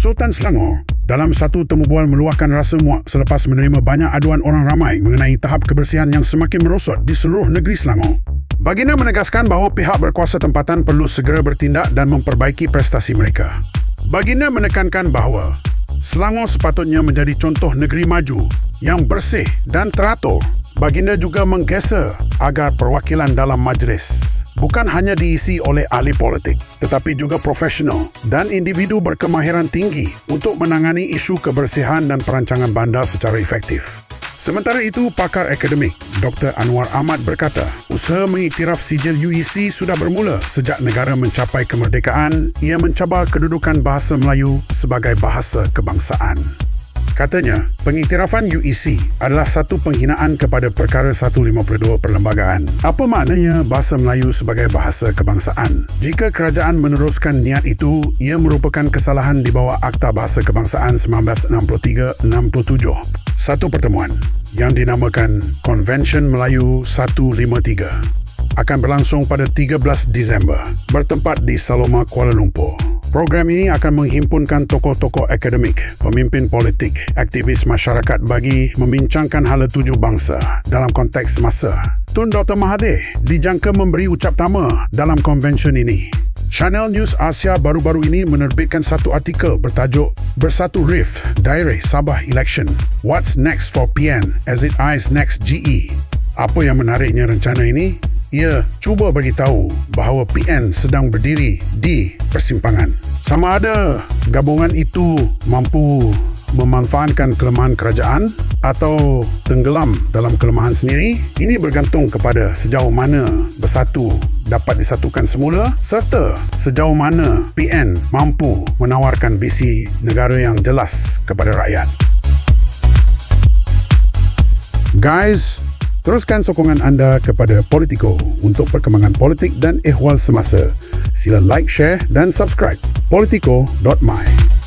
Sultan Selangor dalam satu temubual meluahkan rasa muak selepas menerima banyak aduan orang ramai mengenai tahap kebersihan yang semakin merosot di seluruh negeri Selangor. Baginda menegaskan bahawa pihak berkuasa tempatan perlu segera bertindak dan memperbaiki prestasi mereka. Baginda menekankan bahawa Selangor sepatutnya menjadi contoh negeri maju yang bersih dan teratur. Baginda juga menggesa agar perwakilan dalam majlis bukan hanya diisi oleh ahli politik, tetapi juga profesional dan individu berkemahiran tinggi untuk menangani isu kebersihan dan perancangan bandar secara efektif. Sementara itu, pakar akademik Dr. Anwar Ahmad berkata, usaha mengiktiraf sijil UEC sudah bermula sejak negara mencapai kemerdekaan. Ia mencabar kedudukan bahasa Melayu sebagai bahasa kebangsaan. Katanya, pengiktirafan UEC adalah satu penghinaan kepada Perkara 152 Perlembagaan. Apa maknanya bahasa Melayu sebagai bahasa kebangsaan? Jika kerajaan meneruskan niat itu, ia merupakan kesalahan di bawah Akta Bahasa Kebangsaan 1963-67. Satu pertemuan yang dinamakan Convention Melayu 153 akan berlangsung pada 13 Disember bertempat di Saloma, Kuala Lumpur. Program ini akan menghimpunkan tokoh-tokoh akademik, pemimpin politik, aktivis masyarakat bagi membincangkan hala tuju bangsa dalam konteks semasa. Tun Dr. Mahathir dijangka memberi ucap tama dalam konvensyen ini. Channel News Asia baru-baru ini menerbitkan satu artikel bertajuk Bersatu Rift Daerah Sabah Election. What's next for PN as it eyes next GE? Apa yang menariknya rencana ini? Ia cuba beritahu bahawa PN sedang berdiri di persimpangan. Sama ada gabungan itu mampu memanfaatkan kelemahan kerajaan atau tenggelam dalam kelemahan sendiri, ini bergantung kepada sejauh mana Bersatu dapat disatukan semula serta sejauh mana PN mampu menawarkan visi negara yang jelas kepada rakyat. Guys, teruskan sokongan anda kepada Politico untuk perkembangan politik dan ehwal semasa. Sila like, share dan subscribe politico.my.